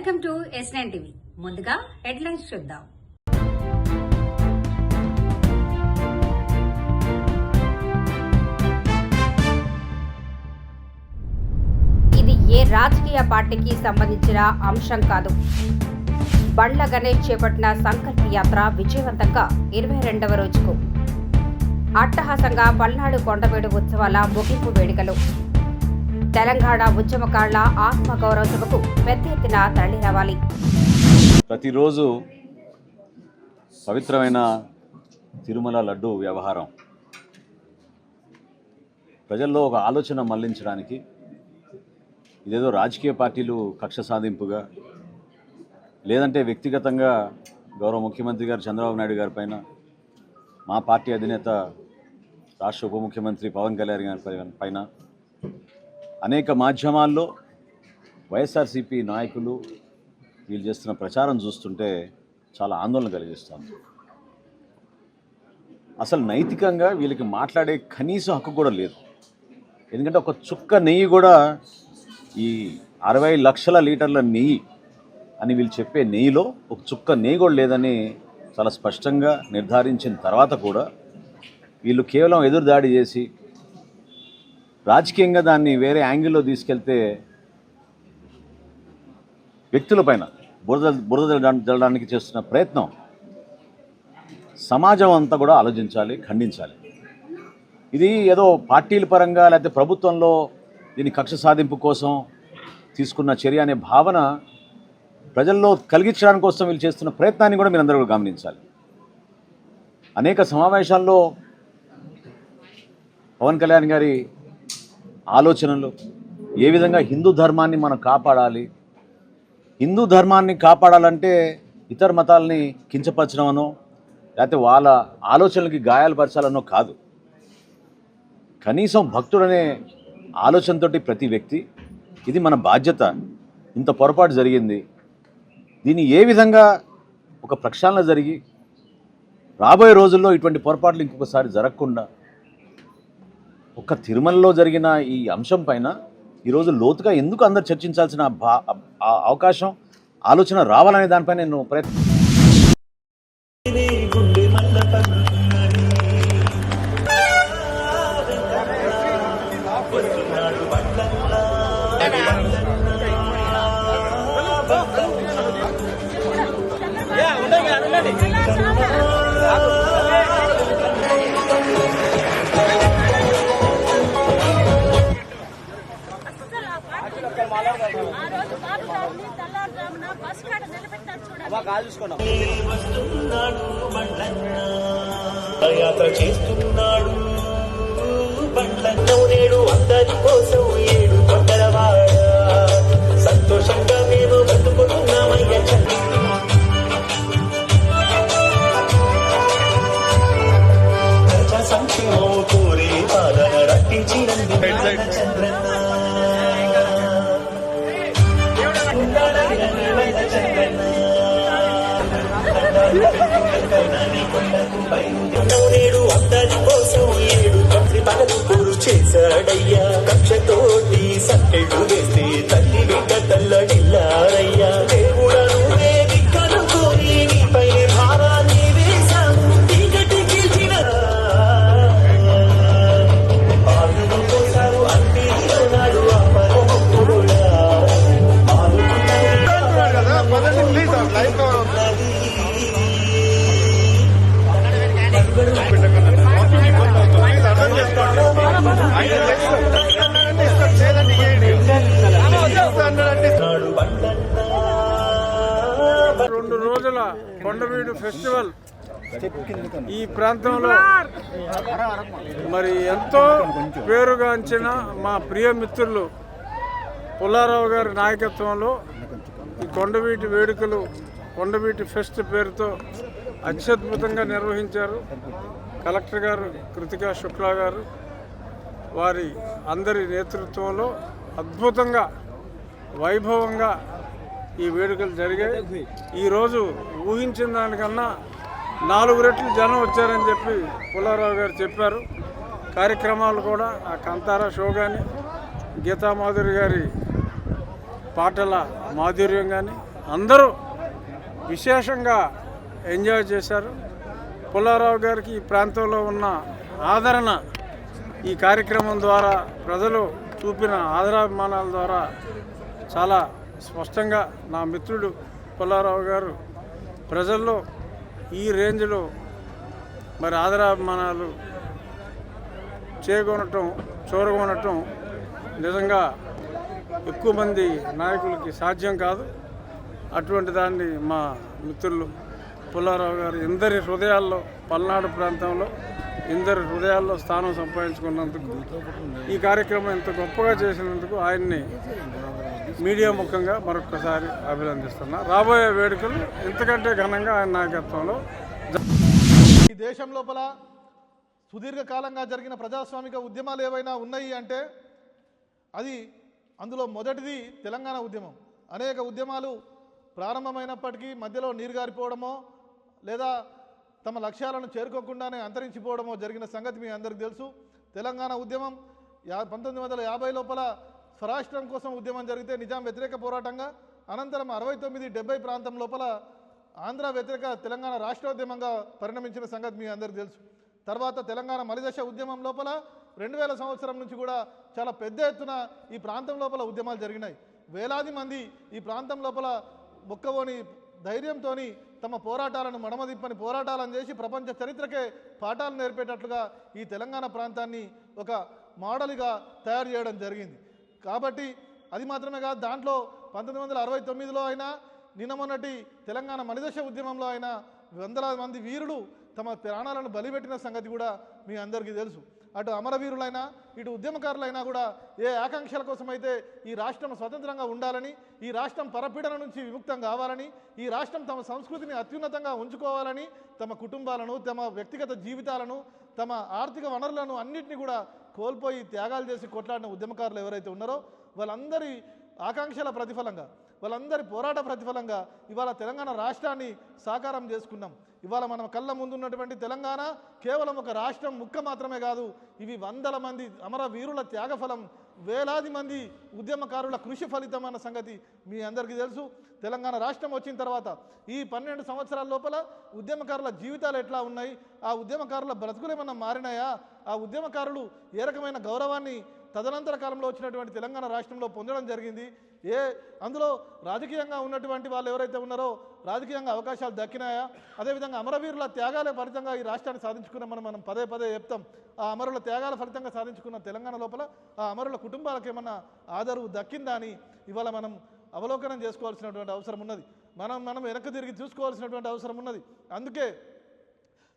Welcome to S9 TV. ముందుగా headlines చూద్దాం. ఇది ఏ రాజకీయ పార్టీకి సంబంధించిన అంశం కాదు. బండ్ల గణేష్ చేపట్టిన సంకల్ప యాత్ర విజయవంతంగా 22వ రోజుకు అట్టహాసంగా పల్నాడు కొండవీడు ఉత్సవాల ముగింపు వేడుకలు. తెలంగాణ ఉద్యమకారుల ఆత్మగౌరవ సభకు పెద్ద ఎత్తున తరలి రావాలి. ప్రతిరోజు పవిత్రమైన తిరుమల లడ్డు వ్యవహారం ప్రజల్లో ఒక ఆలోచన మళ్లించడానికి ఇదేదో రాజకీయ పార్టీలు కక్ష సాధింపుగా లేదంటే వ్యక్తిగతంగా గౌరవ ముఖ్యమంత్రి గారు చంద్రబాబు నాయుడు గారి పైన మా పార్టీ అధినేత రాష్ట్ర ఉప ముఖ్యమంత్రి పవన్ కళ్యాణ్ గారి పైన అనేక మాధ్యమాల్లో వైఎస్ఆర్సీపీ నాయకులు వీళ్ళు చేస్తున్న ప్రచారం చూస్తుంటే చాలా ఆందోళన కలిగిస్తుంది. అసలు నైతికంగా వీళ్ళకి మాట్లాడే కనీస హక్కు కూడా లేదు. ఎందుకంటే ఒక చుక్క నెయ్యి కూడా ఈ 60 లక్షల లీటర్ల నెయ్యి అని వీళ్ళు చెప్పే నెయ్యిలో ఒక చుక్క నెయ్యి కూడా లేదని చాలా స్పష్టంగా నిర్ధారించిన తర్వాత కూడా వీళ్ళు కేవలం ఎదురుదాడి చేసి రాజకీయంగా దాన్ని వేరే యాంగిల్లో తీసుకెళ్తే వ్యక్తులపైన బురద జల్లడానికి చేస్తున్న ప్రయత్నం సమాజం అంతా కూడా ఆలోచించాలి, ఖండించాలి. ఇది ఏదో పార్టీల పరంగా లేకపోతే ప్రభుత్వంలో దీని కక్ష సాధింపు కోసం తీసుకున్న చర్య అనే భావన ప్రజల్లో కలిగించడానికి కోసం వీళ్ళు చేస్తున్న ప్రయత్నాన్ని కూడా మీరు అందరూ గమనించాలి. అనేక సమావేశాల్లో పవన్ కళ్యాణ్ గారి ఆలోచనలు ఏ విధంగా హిందూ ధర్మాన్ని మనం కాపాడాలి, హిందూ ధర్మాన్ని కాపాడాలంటే ఇతర మతాలని కించపరచడమనో లేకపోతే వాళ్ళ ఆలోచనలకి గాయాలుపరచాలనో కాదు. కనీసం భక్తుడనే ఆలోచనతోటి ప్రతి వ్యక్తి ఇది మన బాధ్యత, ఇంత పొరపాటు జరిగింది, దీన్ని ఏ విధంగా ఒక ప్రక్షాళన జరిగి రాబోయే రోజుల్లో ఇటువంటి పొరపాట్లు ఇంకొకసారి జరగకుండా ఒక్క తిరుమలలో జరిగిన ఈ అంశం పైన ఈరోజు లోతుగా ఎందుకు అందరు చర్చించాల్సిన అవకాశం ఆలోచన రావాలనే దానిపై నేను ప్రయత్నం. యాత్ర చేస్తున్నాడు బండ్లన్నో నేడు అందరి కోసం ఏడు కొండలవాడ సంతోషంగా మేము బతుకుతున్నామయ్య. ప్రజా సంక్షేమం కోరే పాలన రట్టించినందుకు చంద్రన్న నేడు అందరి కోసం ఏడు కంటి పగలు పూరు చేశాడయ్యా. కక్షతోటి సట్టెడు వేస్తే తల్లి బిడ్డ తల్లడిల్లారయ్యా. దేవుడా నువ్వే దిక్కనుకోని నీపై భారాన్ని వేశాము టికెట్ గెలిచిన పాలు పోసారు అన్నిలో నాడు అపరముడా రెండు రోజుల కొండవీడు ఫెస్టివల్ ఈ ప్రాంతంలో మరి ఎంతో పేరుగాంచిన మా ప్రియ మిత్రులు పుల్లారావు గారి నాయకత్వంలో ఈ కొండవీటి వేడుకలు కొండవీటి ఫెస్ట్ పేరుతో అత్యద్భుతంగా నిర్వహించారు. కలెక్టర్ గారు కృతికా శుక్లా గారు వారి అందరి నేతృత్వంలో అద్భుతంగా వైభవంగా ఈ వేడుకలు జరిగాయి. ఈరోజు ఊహించిన దానికన్నా 4 రెట్లు జనం వచ్చారని చెప్పి పుల్లారావు గారు చెప్పారు. కార్యక్రమాలు కూడా ఆ కంతారా షో కానీ గీతా మాధురి గారి పాటల మాధుర్యం కానీ అందరూ విశేషంగా ఎంజాయ్ చేశారు. పుల్లారావు గారికి ఈ ప్రాంతంలో ఉన్న ఆదరణ ఈ కార్యక్రమం ద్వారా ప్రజలు చూపిన ఆదరాభిమానాల ద్వారా చాలా స్పష్టంగా నా మిత్రుడు పుల్లారావు గారు ప్రజల్లో ఈ రేంజ్లో మరి ఆదరాభిమానాలు చూరగొనటం నిజంగా ఎక్కువ మంది నాయకులకి సాధ్యం కాదు. అటువంటి దాన్ని మా మిత్రులు పుల్లారావు గారు ఇందరి హృదయాల్లో, పల్నాడు ప్రాంతంలో ఇందరి హృదయాల్లో స్థానం సంపాదించుకున్నందుకు, ఈ కార్యక్రమం ఇంత గొప్పగా చేసినందుకు ఆయన్ని మీడియా ముఖంగా మరొకసారి అభినందిస్తున్నా. రాబోయే వేడుకలు ఇంతకంటే ఘనంగా ఆయన నాయకత్వంలో ఈ దేశం లోపల సుదీర్ఘకాలంగా జరిగిన ప్రజాస్వామిక ఉద్యమాలు ఏవైనా ఉన్నాయి అంటే అది అందులో మొదటిది తెలంగాణ ఉద్యమం. అనేక ఉద్యమాలు ప్రారంభమైనప్పటికీ మధ్యలో నీరుగారిపోవడమో లేదా తమ లక్ష్యాలను చేరుకోకుండానే అంతరించిపోవడమో జరిగిన సంగతి మీ అందరికీ తెలుసు. తెలంగాణ ఉద్యమం 1950 లోపల స్వరాష్ట్రం కోసం ఉద్యమం జరిగితే నిజాం వ్యతిరేక పోరాటంగా, అనంతరం 69-70 ప్రాంతం లోపల ఆంధ్ర వ్యతిరేక తెలంగాణ రాష్ట్రోద్యమంగా పరిణమించిన సంగతి మీ అందరికీ తెలుసు. తర్వాత తెలంగాణ మలిదశ ఉద్యమం లోపల 2000 సంవత్సరం నుంచి కూడా చాలా పెద్ద ఎత్తున ఈ ప్రాంతం లోపల ఉద్యమాలు జరిగినాయి. వేలాది మంది ఈ ప్రాంతం లోపల మొక్కవోని ధైర్యంతో తమ పోరాటాలను మడమదిప్పని పోరాటాలను చేసి ప్రపంచ చరిత్రకే పాఠాలు నేర్పేటట్లుగా ఈ తెలంగాణ ప్రాంతాన్ని ఒక మోడల్గా తయారు చేయడం జరిగింది. కాబట్టి అది మాత్రమే కాదు, దాంట్లో 1969లో అయినా నిన్న మొన్నటి తెలంగాణ మలిదశ ఉద్యమంలో అయినా వందలాది మంది వీరులు తమ ప్రాణాలను బలిపెట్టిన సంగతి కూడా మీ అందరికీ తెలుసు. అటు అమరవీరులైనా ఇటు ఉద్యమకారులైనా కూడా ఏ ఆకాంక్షల కోసమైతే ఈ రాష్ట్రం స్వతంత్రంగా ఉండాలని, ఈ రాష్ట్రం పరపీడన నుంచి విముక్తం కావాలని, ఈ రాష్ట్రం తమ సంస్కృతిని అత్యున్నతంగా ఉంచుకోవాలని, తమ కుటుంబాలను, తమ వ్యక్తిగత జీవితాలను, తమ ఆర్థిక వనరులను అన్నింటినీ కూడా కోల్పోయి త్యాగాలు చేసి కొట్లాడిన ఉద్యమకారులు ఎవరైతే ఉన్నారో వాళ్ళందరి ఆకాంక్షల ప్రతిఫలంగా, వాళ్ళందరి పోరాట ప్రతిఫలంగా ఇవాళ తెలంగాణ రాష్ట్రాన్ని సాకారం చేసుకున్నాం. ఇవాళ మనం కళ్ళ ముందున్నటువంటి తెలంగాణ కేవలం ఒక రాష్ట్రం ముక్క మాత్రమే కాదు, ఇవి వందల మంది అమరవీరుల త్యాగఫలం, వేలాది మంది ఉద్యమకారుల కృషి ఫలితం అన్న సంగతి మీ అందరికీ తెలుసు. తెలంగాణ రాష్ట్రం వచ్చిన తర్వాత ఈ 12 సంవత్సరాల లోపల ఉద్యమకారుల జీవితాలు ఎట్లా ఉన్నాయి, ఆ ఉద్యమకారుల బ్రతుకులు ఏమన్నా మారినాయా, ఆ ఉద్యమకారులు ఏ రకమైన గౌరవాన్ని తదనంతర కాలంలో వచ్చినటువంటి తెలంగాణ రాష్ట్రంలో పొందడం జరిగింది, అందులో రాజకీయంగా ఉన్నటువంటి వాళ్ళు ఎవరైతే ఉన్నారో రాజకీయంగా అవకాశాలు దక్కినాయా, అదేవిధంగా అమరవీరుల త్యాగాలే ఫలితంగా ఈ రాష్ట్రాన్ని సాధించుకున్నామని మనం పదే చెప్తాం. ఆ అమరుల త్యాగాల ఫలితంగా సాధించుకున్న తెలంగాణ లోపల ఆ అమరుల కుటుంబాలకు ఏమన్నా ఆదరవు దక్కిందా అని ఇవాళ మనం అవలోకనం చేసుకోవాల్సినటువంటి అవసరం ఉన్నది. మనం వెనక్కి తిరిగి చూసుకోవాల్సినటువంటి అవసరం ఉన్నది. అందుకే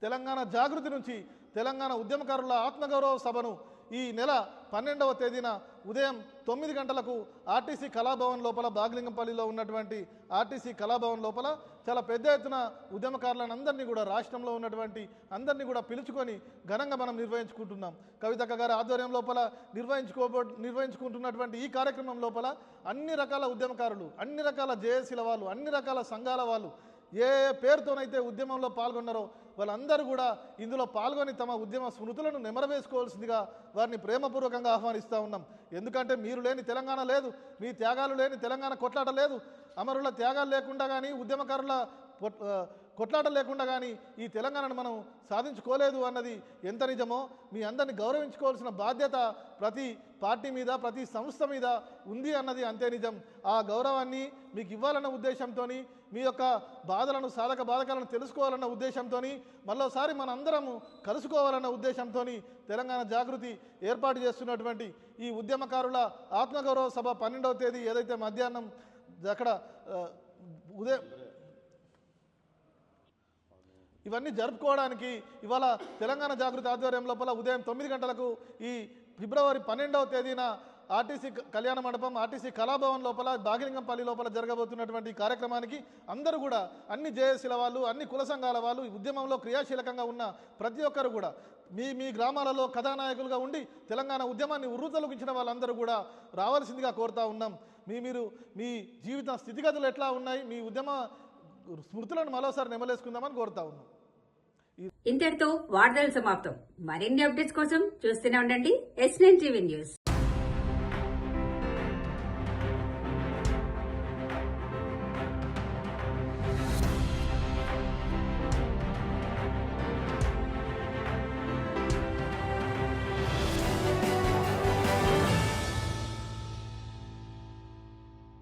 తెలంగాణ జాగృతి నుంచి తెలంగాణ ఉద్యమకారుల ఆత్మగౌరవ సభను ఈ నెల 12వ తేదీన ఉదయం 9 గంటలకు ఆర్టీసీ కళాభవన్ లోపల, బాగ్లింగంపల్లిలో ఉన్నటువంటి ఆర్టీసీ కళాభవన్ లోపల చాలా పెద్ద ఎత్తున ఉద్యమకారులను అందరినీ కూడా, రాష్ట్రంలో ఉన్నటువంటి అందరినీ కూడా పిలుచుకొని ఘనంగా మనం నిర్వహించుకుంటున్నాం. కవితక్క గారి ఆధ్వర్యం లోపల నిర్వహించుకుంటున్నటువంటి ఈ కార్యక్రమం లోపల అన్ని రకాల ఉద్యమకారులు, అన్ని రకాల జేఏసీల వాళ్ళు, అన్ని రకాల సంఘాల వాళ్ళు ఏ పేరుతోనైతే ఉద్యమంలో పాల్గొన్నారో వాళ్ళందరూ కూడా ఇందులో పాల్గొని తమ ఉద్యమ స్మృతులను నెమరవేసుకోవాల్సిందిగా వారిని ప్రేమపూర్వకంగా ఆహ్వానిస్తూ ఉన్నాం. ఎందుకంటే మీరు లేని తెలంగాణ లేదు, మీ త్యాగాలు లేని తెలంగాణ కొట్లాట లేదు. అమరుల త్యాగాలు లేకుండా కానీ, ఉద్యమకారుల కొట్లాట లేకుండా కానీ ఈ తెలంగాణను మనం సాధించుకోలేదు అన్నది ఎంత నిజమో మీ అందరినీ గౌరవించుకోవాల్సిన బాధ్యత ప్రతి పార్టీ మీద, ప్రతి సంస్థ మీద ఉంది అన్నది అంతే నిజం. ఆ గౌరవాన్ని మీకు ఇవ్వాలన్న ఉద్దేశంతో, మీ యొక్క బాధలను, సాధక బాధకాలను తెలుసుకోవాలన్న ఉద్దేశంతో, మరోసారి మనందరము కలుసుకోవాలన్న ఉద్దేశంతో తెలంగాణ జాగృతి ఏర్పాటు చేస్తున్నటువంటి ఈ ఉద్యమకారుల ఆత్మగౌరవ సభ 12వ తేదీ ఏదైతే మధ్యాహ్నం అక్కడ ఉదయం ఇవన్నీ జరుపుకోవడానికి ఇవాళ తెలంగాణ జాగృతి ఆధ్వర్యం లోపల ఉదయం 9 గంటలకు ఈ ఫిబ్రవరి 12వ తేదీన ఆర్టీసీ కళ్యాణ మండపం, ఆర్టీసీ కళాభవన్ లోపల, బాగిలింగంపల్లి లోపల జరగబోతున్నటువంటి ఈ కార్యక్రమానికి అందరూ కూడా, అన్ని జేఏసీల వాళ్ళు, అన్ని కుల సంఘాల వాళ్ళు, ఉద్యమంలో క్రియాశీలకంగా ఉన్న ప్రతి ఒక్కరు కూడా మీ గ్రామాలలో కథానాయకులుగా ఉండి తెలంగాణ ఉద్యమాన్ని ఉర్రూతలొగించిన వాళ్ళందరూ కూడా రావాల్సిందిగా కోరుతా ఉన్నాం. మీరు మీ జీవిత స్థితిగతులు ఎట్లా ఉన్నాయి, మీ ఉద్యమ స్మృతులను మరోసారి నెమలేసుకుందామని కోరుతా ఉన్నాం. ఇంతటితో వార్తలు సమాప్తం. మరిన్ని అప్డేట్స్ కోసం చూస్తూనే ఉండండి S9 టీవీ న్యూస్.